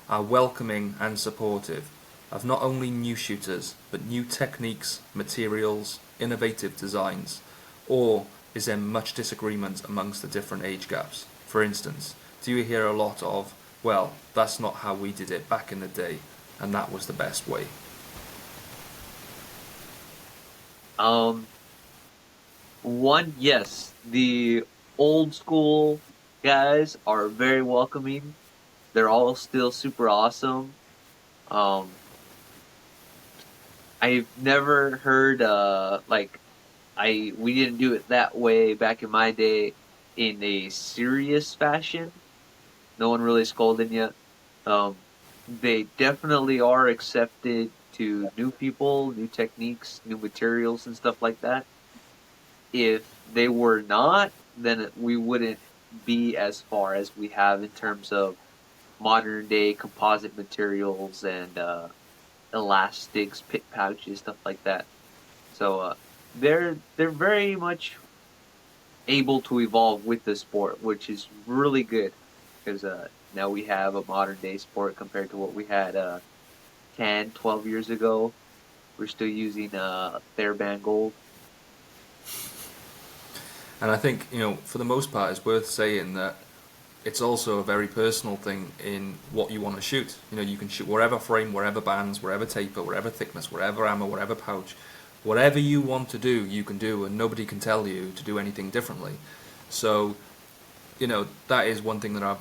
are welcoming and supportive of not only new shooters, but new techniques, materials, innovative designs? Or is there much disagreement amongst the different age gaps? For instance, do you hear a lot of, well, that's not how we did it back in the day, and that was the best way? Um, One, yes, the old school guys are very welcoming. They're all still super awesome. Um, I've never heard like I we didn't do it that way back in my day in a serious fashion. No one really scolded you. Um, they definitely are accepted to new people, new techniques, new materials, and stuff like that. If they were not, then we wouldn't be as far as we have in terms of modern day composite materials and elastics, pit pouches, stuff like that. So they're very much able to evolve with the sport, which is really good because now we have a modern day sport compared to what we had 10, 12 years ago. We're still using Thairband gold. And I think, for the most part, it's worth saying that it's also a very personal thing in what you want to shoot. You can shoot wherever frame, wherever bands, wherever taper, wherever thickness, wherever ammo, wherever pouch. Whatever you want to do, you can do, and nobody can tell you to do anything differently. So, that is one thing that I've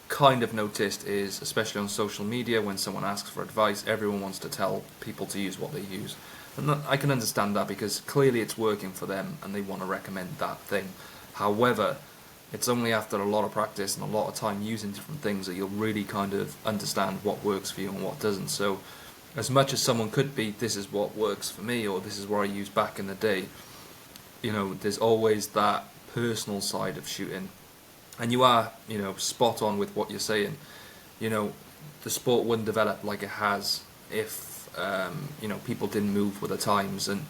kind of noticed is, especially on social media, when someone asks for advice, everyone wants to tell people to use what they use. And I can understand that because clearly it's working for them and they want to recommend that thing. However, it's only after a lot of practice and a lot of time using different things that you'll really kind of understand what works for you and what doesn't. So, as much as someone could be, this is what works for me, or this is what I used back in the day, there's always that personal side of shooting. And you are, spot on with what you're saying. The sport wouldn't develop like it has if, people didn't move with the times. And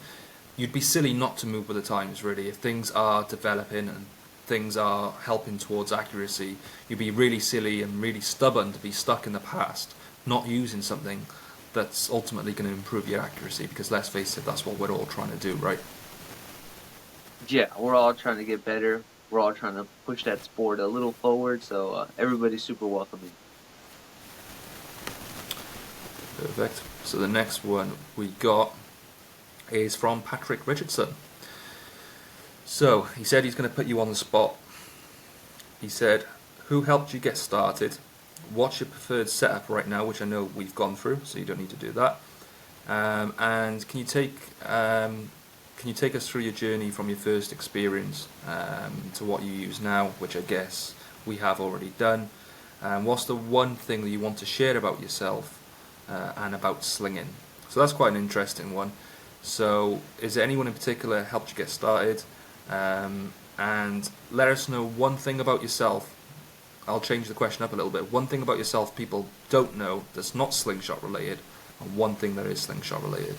you'd be silly not to move with the times, really. If things are developing and things are helping towards accuracy, you'd be really silly and really stubborn to be stuck in the past, not using something that's ultimately going to improve your accuracy, because let's face it, that's what we're all trying to do, right? Yeah, we're all trying to get better. We're all trying to push that sport a little forward, so everybody's super welcoming. Perfect. So the next one we got is from Patrick Richardson. So he said he's going to put you on the spot. He said, who helped you get started? What's your preferred setup right now, which I know we've gone through, so you don't need to do that. And can you take us through your journey from your first experience to what you use now, which I guess we have already done. What's the one thing that you want to share about yourself and about slinging? So that's quite an interesting one. So is there anyone in particular that helped you get started? And let us know one thing about yourself. I'll change the question up a little bit. One thing about yourself people don't know that's not slingshot related, and one thing that is slingshot related.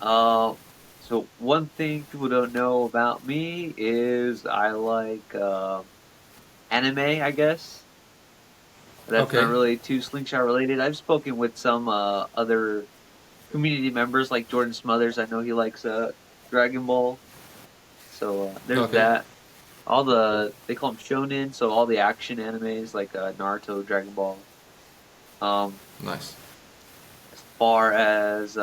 So one thing people don't know about me is I like anime, I guess. That's not Okay. really too slingshot related. I've spoken with some other community members like Jordan Smothers. I know he likes Dragon Ball. So there's Okay. that. They call them shonen, so all the action animes like Naruto, Dragon Ball. Um, Nice. as far as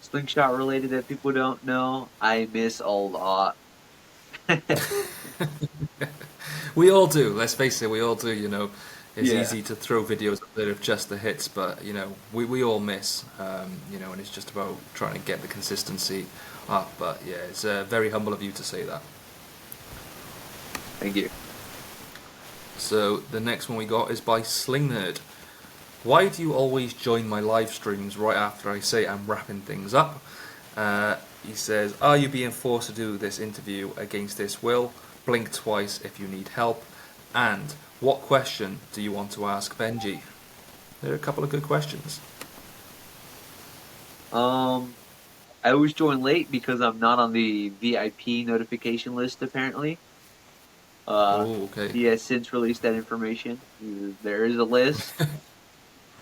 slingshot related that people don't know, I miss a lot. We all do. Let's face it, we all do. It's Yeah, easy to throw videos up there of just the hits, but we all miss. And it's just about trying to get the consistency up. But yeah, it's very humble of you to say that. thank you. So the next one we got is by Sling Nerd. Why do you always join my live streams right after I say I'm wrapping things up? He says, are you being forced to do this interview against this will? Blink twice if you need help. And what question do you want to ask Benji? There are a couple of good questions. Um, I always join late because I'm not on the VIP notification list. Apparently, Oh, okay. he has since released that information. There is a list.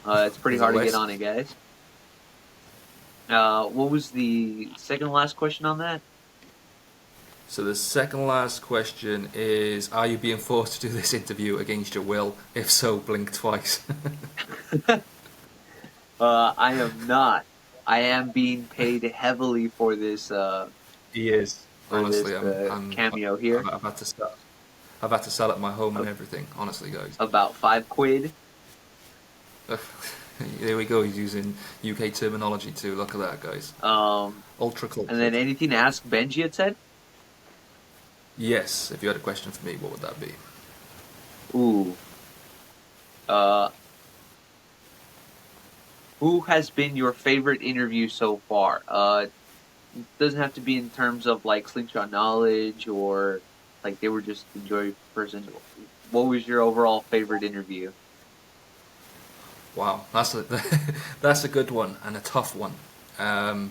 It's pretty There's a hard to get list. on it, guys. What was the second last question on that? So the second last question is, are you being forced to do this interview against your will? If so, blink twice. I am not. I am being paid heavily He is. for this Honestly, cameo here. I've had to sell. I've had to sell at my home and everything. Honestly, guys. About 5 quid. There we go. He's using UK terminology too. Look at that, guys. Ultra And then cultured. anything to ask Benji, it said. Yes. If you had a question for me, what would that be? Ooh. Uh, who has been your favorite interview so far? It doesn't have to be in terms of like slingshot knowledge or like they were just enjoying person. What was your overall favorite interview? Wow, that's a that's a good one and a tough one,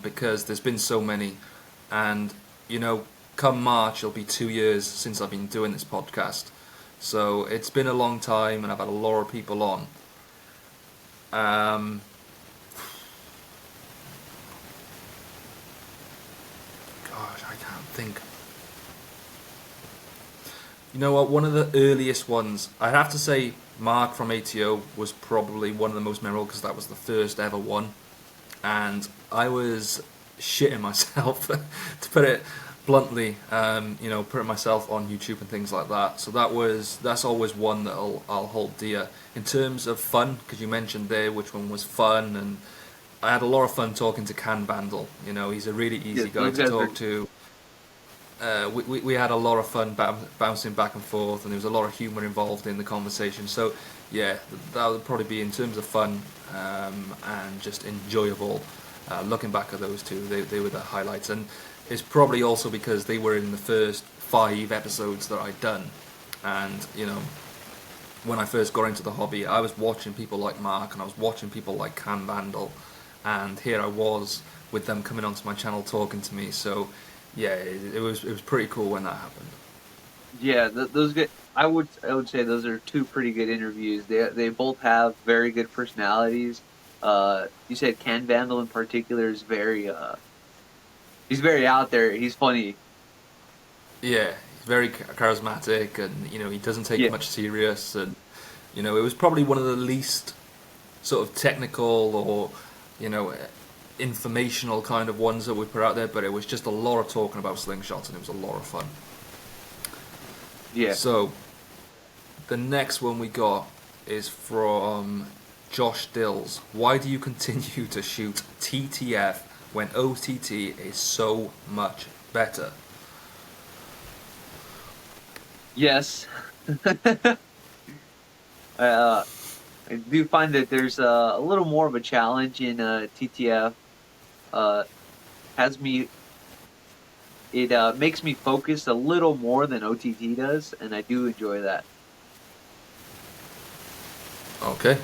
because there's been so many, and come March it'll be 2 years since I've been doing this podcast, so it's been a long time and I've had a lot of people on. Um, Gosh, I can't think. You know what? One of the earliest ones, I'd have to say, Mark from ATO was probably one of the most memorable because that was the first ever one, and I was shitting myself, to put it bluntly. Putting myself on YouTube and things like that. So that's always one that I'll hold dear in terms of fun, because you mentioned there which one was fun, and I had a lot of fun talking to Can Vandal. He's a really Yeah, easy guy those to guys are talk to. We had a lot of fun bouncing back and forth, and there was a lot of humour involved in the conversation. So, yeah, that would probably be in terms of fun and just enjoyable. Looking back at those two, they were the highlights, and it's probably also because they were in the first 5 episodes that I'd done, and when I first got into the hobby, I was watching people like Mark and I was watching people like Can Vandal, and here I was with them coming onto my channel talking to me. So yeah, it was pretty cool when that happened. yeah. Those guys. I would say those are two pretty good interviews. They both have very good personalities. You said Can Vandal in particular is he's very out there. He's funny. Yeah, he's very charismatic, and he doesn't take Yeah, much serious, and it was probably one of the least sort of technical or you know informational kind of ones that we put out there, but it was just a lot of talking about slingshots, and it was a lot of fun. yeah. So the next one we got is from Josh Dills. Why do you continue to shoot TTF when OTT is so much better? Yes. uh, I do find that there's a little more of a challenge in TTF. Uh, has me it makes me focus a little more than OTT does, and I do enjoy that. Okay,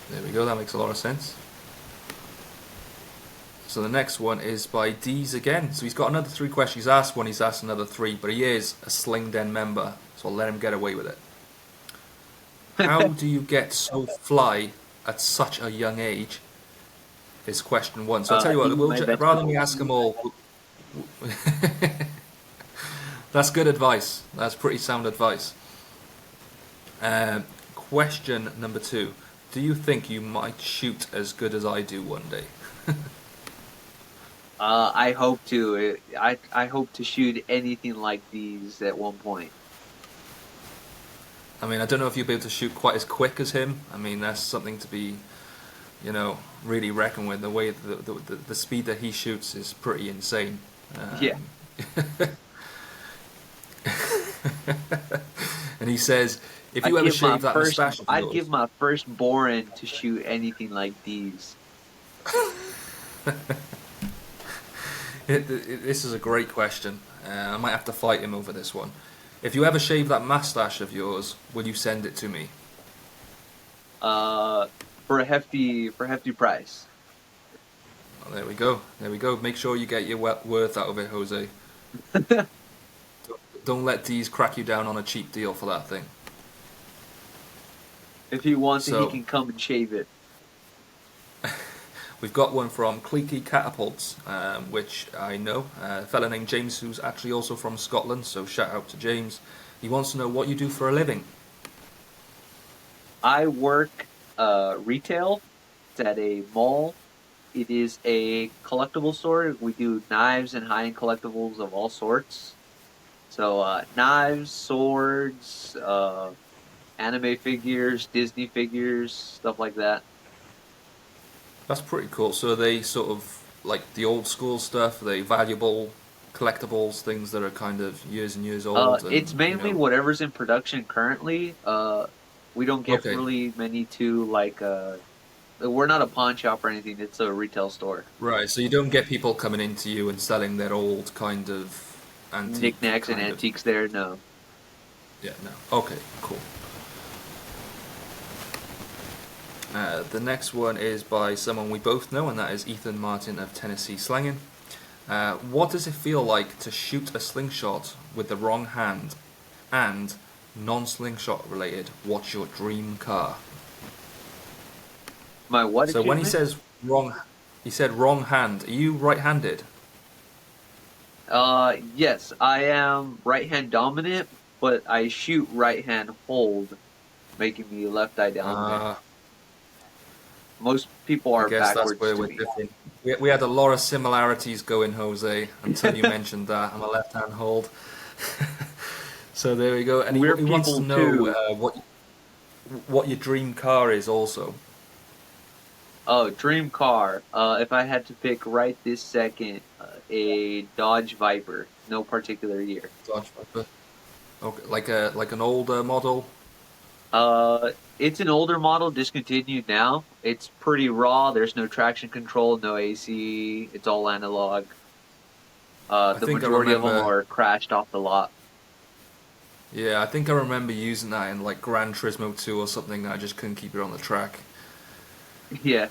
there we go. That makes a lot of sense. So the next one is by Dees again. So he's got another 3 questions. He's asked one, he's asked another 3, but he is a Sling Den member, so I'll let him get away with it. How do you get so fly at such a young age? Is question 1. So I'll tell you what, Eating my rather than me vegetables. ask them all, that's good advice. That's pretty sound advice. Question number 2. Do you think you might shoot as good as I do one day? I hope to. I hope to shoot anything like these at one point. I mean, I don't know if you'll be able to shoot quite as quick as him. I mean, that's something to be, really reckoned with. The way the speed that he shoots is pretty insane. Yeah, And he says, if you ever shave that mustache of I'd yours, give my firstborn to shoot anything like these. this is a great question. I might have to fight him over this one. If you ever shave that mustache of yours, will you send it to me? Uh, for a hefty price. Well, there we go. There we go. Make sure you get your worth out of it, Jose. Don't let these crack you down on a cheap deal for that thing. If he wants it, he So can come and shave it. we've got one from Cliquey Catapults, which I know. A fella named James, who's actually also from Scotland, so shout out to James. He wants to know what you do for a living. I work retail. It's at a mall. It is a collectible store. We do knives and high-end collectibles of all sorts. So knives, swords, anime figures, Disney figures, stuff like that. That's pretty cool. So are they sort of like the old school stuff? Are they valuable collectibles, things that are kind of years and years old, It's and mainly whatever's in production currently. We don't get okay, really many to like. We're not a pawn shop or anything. It's a retail store. right. So you don't get people coming into you and selling their old kind of antique Knickknacks and kind of. antiques there. No. Yeah, no. Okay, cool. The next one is by someone we both know, and that is Ethan Martin of Tennessee Slangin'. What does it feel like to shoot a slingshot with the wrong hand? And non-slingshot related, what's your dream car? My what So when he achievement? says wrong, he said wrong hand. Are you right-handed? Yes, I am right hand dominant, but I shoot right hand hold, making me left eye dominant. Uh, Most people I are guess that's backwards where to we're me. different. We had a lot of similarities going, Jose, until you mentioned that. I'm a left-hand hold. So there we go. And We're he wants to people know too. what your dream car is also. Oh, dream car. If I had to pick right this second, a Dodge Viper, no particular year. Dodge Viper. Okay, like an older model. It's an older model, discontinued now. It's pretty raw. There's no traction control, no AC. It's all analog. I The think I majority of them remember. are crashed off the lot. Yeah, I think I remember using that in like Gran Turismo 2 or something. I just couldn't keep it on the track. Yeah.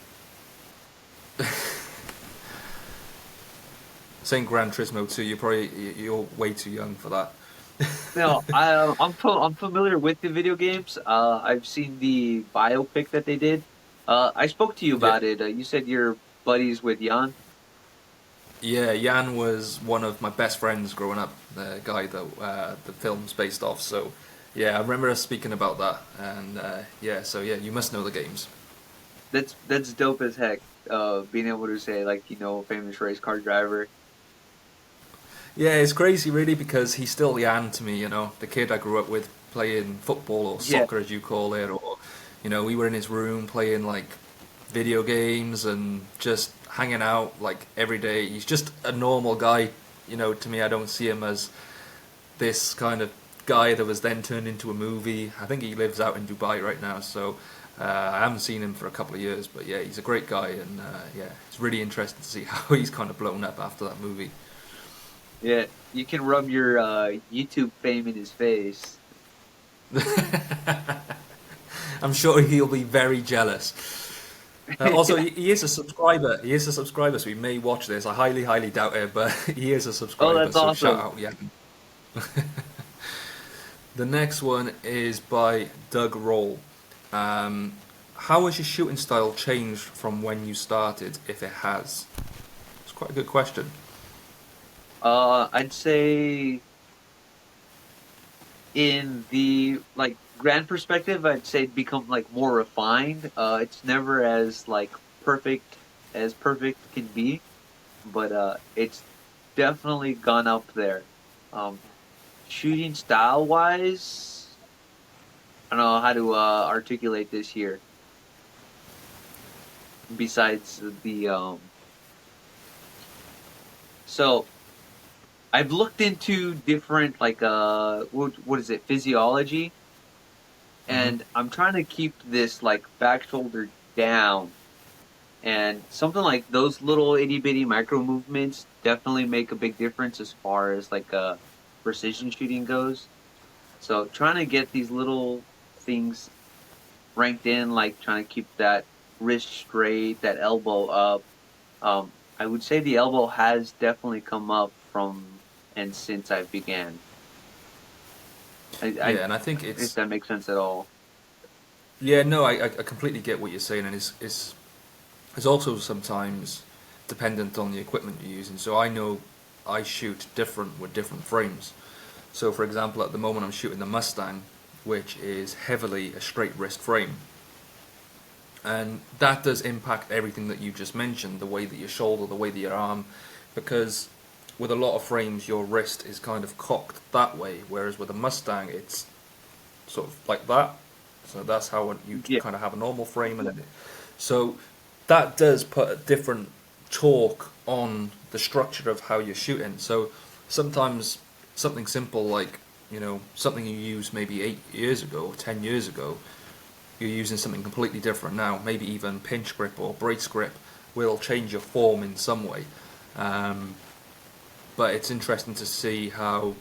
Saying Gran Turismo 2, you're way too young for that. No, I'm familiar with the video games. I've seen the biopic that they did. I spoke to you Yeah. about it. You said you're buddies with Jan. Yeah, Jan was one of my best friends growing up, the guy that the film's based off. So, yeah, I remember us speaking about that, and yeah, so yeah, you must know the games. That's dope as heck. Being able to say like famous race car driver. Yeah, it's crazy, really, because he's still Jan to me. The kid I grew up with playing football or Yeah, soccer, as you call it, or we were in his room playing like video games and just hanging out like every day. He's just a normal guy. To me, I don't see him as this kind of guy that was then turned into a movie. I think he lives out in Dubai right now, so I haven't seen him for a couple of years. But yeah, he's a great guy, and yeah, it's really interesting to see how he's kind of blown up after that movie. yeah. You can rub your YouTube fame in his face. I'm sure he'll be very jealous. Also, he is a subscriber. He is a subscriber, so he may watch this. I highly, highly doubt it, but he is a Oh, subscriber. that's So shout awesome. out, yeah. The next one is by Doug Roll. How has your shooting style changed from when you started, if it has? It's quite a good question. I'd say in the like grand perspective, I'd say it become like more refined. It's never as perfect can be, but it's definitely gone up there. Um, Shooting style wise, I don't know how to articulate this here. Besides the so I've looked into different like what is it, physiology, Hmm. and I'm trying to keep this like back shoulder down. And something like those little itty bitty micro movements definitely make a big difference as far as like precision shooting goes. So trying to get these little things ranked in, like trying to keep that wrist straight, that elbow up. I would say the elbow has definitely come up from and since I began. I Yeah, and I think if it's that makes sense at all. yeah, no, I completely get what you're saying, and it's also sometimes dependent on the equipment you're using. So I know I shoot different with different frames. So for example, at the moment I'm shooting the Mustang, which is heavily a straight wrist frame. And that does impact everything that you just mentioned, the way that your shoulder, the way that your arm, because with a lot of frames your wrist is kind of cocked that way, whereas with a Mustang it's sort of like that. So that's how you Yeah, kind of have a normal frame, and so that does put a different torque on the structure of how you're shooting. So sometimes something simple like something you used maybe 8 years ago or 10 years ago, you're using something completely different now. Maybe even pinch grip or brace grip will change your form in some way. Um, but it's interesting to see how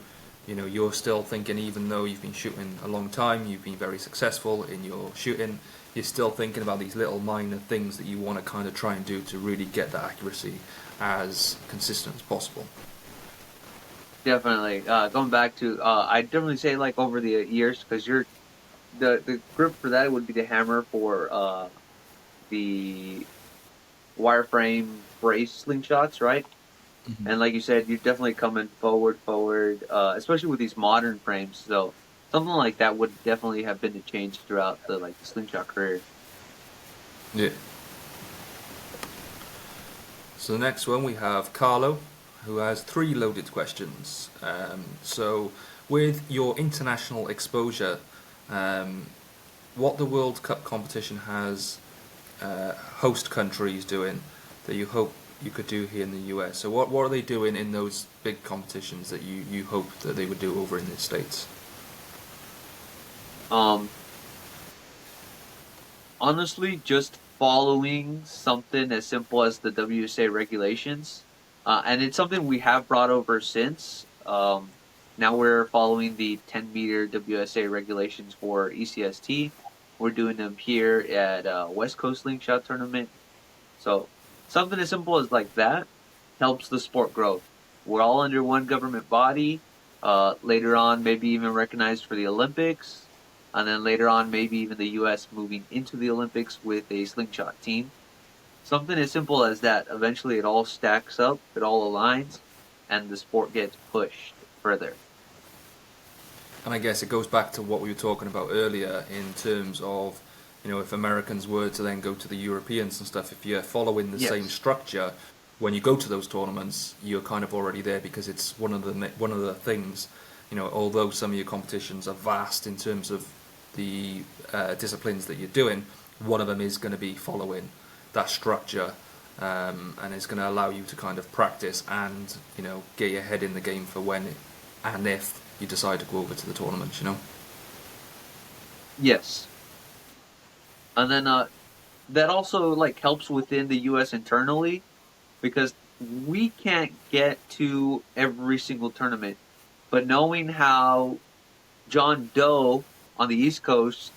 you're still thinking, even though you've been shooting a long time, you've been very successful in your shooting, you're still thinking about these little minor things that you want to kind of try and do to really get that accuracy as consistent as possible. definitely. Going back to, I'd definitely say like over the years, because you're the grip for that would be the hammer for the wireframe brace slingshots, right? And like you said, you're definitely coming forward, especially with these modern frames. So something like that would definitely have been a change throughout the slingshot career. Yeah. So the next one we have Carlo, who has three loaded questions. So with your international exposure, um, what the World Cup competition has host countries doing that you hope you could do here in the US? So what are they doing in those big competitions that you hope that they would do over in the States? Um, Honestly, just following something as simple as the WSA regulations, and it's something we have brought over since. Now we're following the 10-meter WSA regulations for ECST. We're doing them here at West Coast Slingshot Tournament. So something as simple as like that helps the sport grow. We're all under one government body. Later on, maybe even recognized for the Olympics. and then later on, maybe even the U.S. moving into the Olympics with a slingshot team. Something as simple as that. Eventually, it all stacks up, it all aligns, and the sport gets pushed further. And I guess it goes back to what we were talking about earlier in terms of, if Americans were to then go to the Europeans and stuff, if you're following the same Yes. structure, when you go to those tournaments, you're kind of already there because it's one of the things, although some of your competitions are vast in terms of the disciplines that you're doing, one of them is going to be following that structure, and it's going to allow you to kind of practice and get your head in the game for when and if you decide to go over to the tournament. Yes. And then that also like helps within the U.S. internally because we can't get to every single tournament. But knowing how John Doe on the East Coast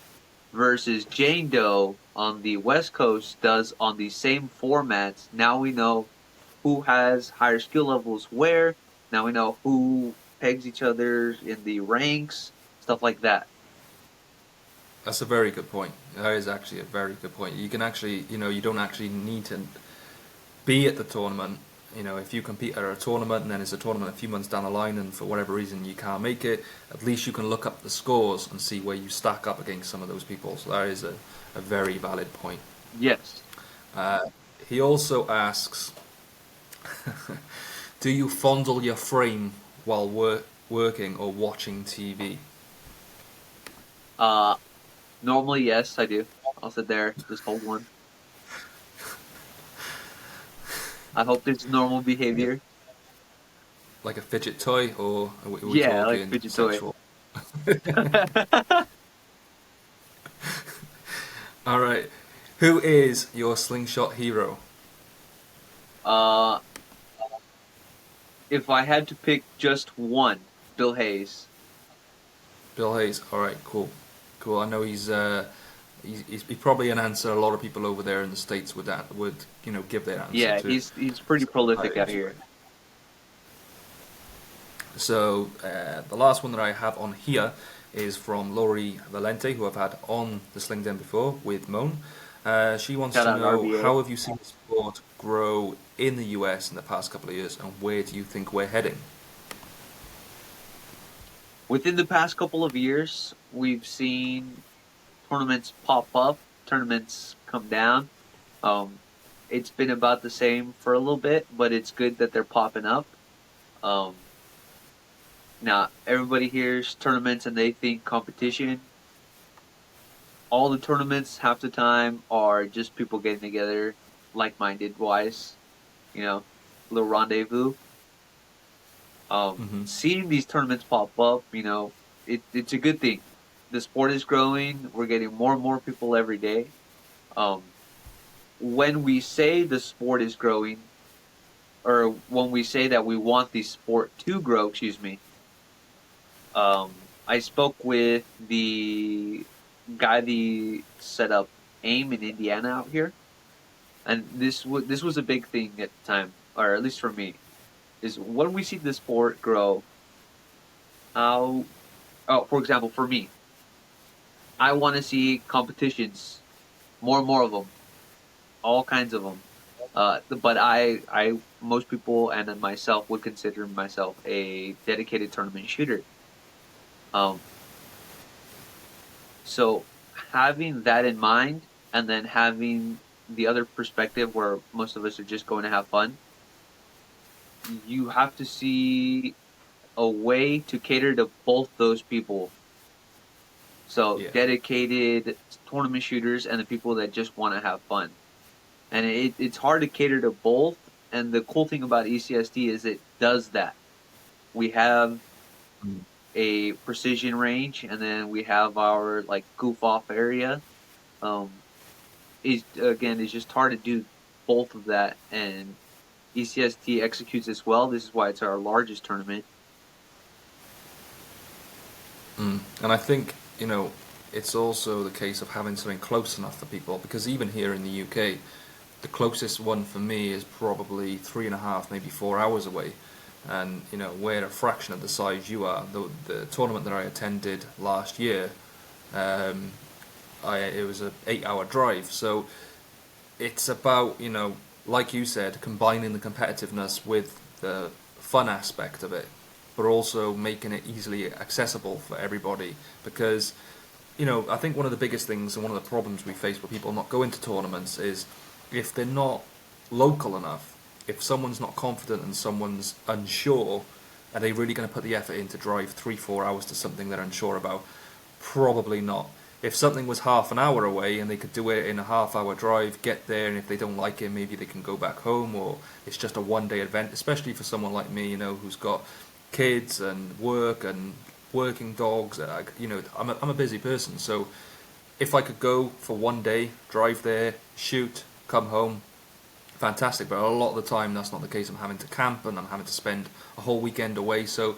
versus Jane Doe on the West Coast does on the same formats, now we know who has higher skill levels where. Now we know who pegs each other in the ranks, stuff like that. That's a very good point. That is actually a very good point. You can actually, you don't actually need to be at the tournament. If you compete at a tournament and then it's a tournament a few months down the line and for whatever reason you can't make it, at least you can look up the scores and see where you stack up against some of those people. So that is a very valid point. Yes. Uh, he also asks, do you fondle your frame while working or watching TV? Uh, Normally, yes, I do. I'll sit there, just hold one. I hope it's normal behavior. Like a fidget toy, or are we Yeah, like talking fidget toy. sexual? All right. Who is your slingshot hero? uh, if I had to pick just one, Bill Hayes. Bill Hayes. All right. Cool. Cool. I know he's probably an answer a lot of people over there in the states would give their answer Yeah, to. he's pretty So that prolific out is here. right. So the last one that I have on here is from Laurie Valente, who I've had on the Sling Den before with Moan. She wants Shout to out know, RBA. how have you seen the sport grow in the US in the past couple of years, and where do you think we're heading? Within the past couple of years, we've seen tournaments pop up, tournaments come down. Um, it's been about the same for a little bit, but it's good that they're popping up. Um, Now everybody hears tournaments and they think competition. All the tournaments half the time are just people getting together, like-minded wise, you know, little rendezvous. Hmm. Seeing these tournaments pop up, it's a good thing. The sport is growing. We're getting more and more people every day. Um, when we say the sport is growing, or when we say that we want the sport to grow, excuse me, I spoke with the guy that set up AIM in Indiana out here, and this was a big thing at the time, or at least for me, is when we see the sport grow. How, oh, for example, for me, I want to see competitions, more and more of them, all kinds of them. But most people and then myself would consider myself a dedicated tournament shooter. Um, So having that in mind and then having the other perspective where most of us are just going to have fun, you have to see a way to cater to both those people. So Yeah. dedicated tournament shooters and the people that just want to have fun. And it's hard to cater to both. And the cool thing about ECST is it does that. We have Mm. a precision range and then we have our like goof off area. Um, it's just hard to do both of that, and ECST executes as well. This is why it's our largest tournament. Mm. And I think, it's also the case of having something close enough for people, because even here in the UK, the closest one for me is probably 3.5, maybe 4 hours away. And, we're a fraction of the size you are. The tournament that I attended last year, Um, it was an 8 hour drive, so it's about, like you said, combining the competitiveness with the fun aspect of it, but also making it easily accessible for everybody. Because, I think one of the biggest things and one of the problems we face with people not going to tournaments is if they're not local enough, if someone's not confident and someone's unsure, are they really going to put the effort in to drive 3-4 hours to something they're unsure about? Probably not. If something was half an hour away and they could do it in a half-hour drive, get there, and if they don't like it, maybe they can go back home, or it's just a one-day event. Especially for someone like me, who's got kids and work and working dogs. I'm a busy person, so if I could go for one day, drive there, shoot, come home, fantastic. But a lot of the time, that's not the case. I'm having to camp and I'm having to spend a whole weekend away. So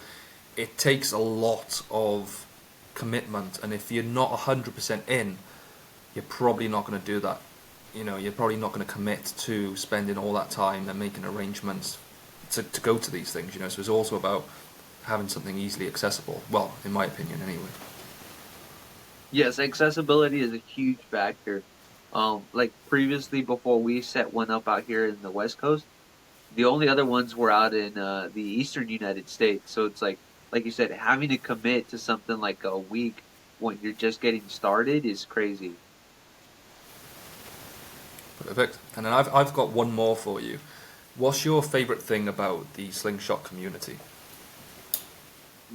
it takes a lot of commitment, and if you're not 100% in, you're probably not going to do that. You're probably not going to commit to spending all that time and making arrangements to go to these things. So it's also about having something easily accessible. Well, in my opinion, anyway. Yes, accessibility is a huge factor. Like previously, before we set one up out here in the West Coast, the only other ones were out in the Eastern United States. So it's like you said, having to commit to something like a week when you're just getting started is crazy. Perfect. And then I've got one more for you. What's your favorite thing about the Slingshot community?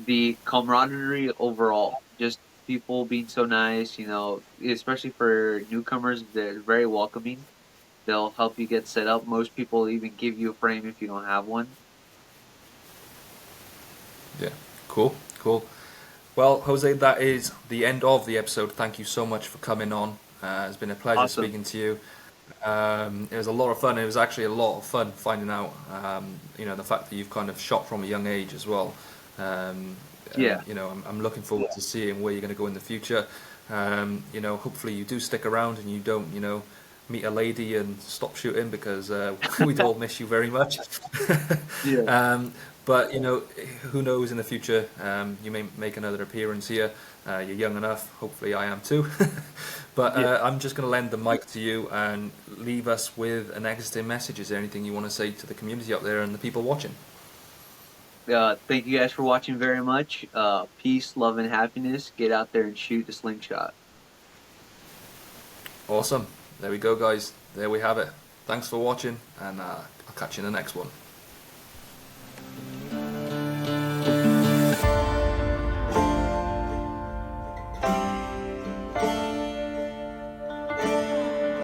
The camaraderie overall, just people being so nice, especially for newcomers, they're very welcoming. They'll help you get set up. Most people even give you a frame if you don't have one. Yeah, cool, cool. Well, Jose, that is the end of the episode. Thank you so much for coming on. It's been a pleasure Awesome. speaking to you. It was a lot of fun. It was actually a lot of fun finding out, the fact that you've kind of shot from a young age as well. And, Yeah. I'm looking forward to seeing where you're going to go in the future. Hopefully you do stick around and you don't, meet a lady and stop shooting because we'd all miss you very much. Yeah. But who knows in the future? You may make another appearance here. You're young enough. Hopefully, I am too. But Yeah. I'm just going to lend the mic to you and leave us with an exiting message. Is there anything you want to say to the community out there and the people watching? Thank you guys for watching very much. Peace, love, and happiness. Get out there and shoot the slingshot. Awesome. There we go, guys. There we have it. Thanks for watching, and I'll catch you in the next one.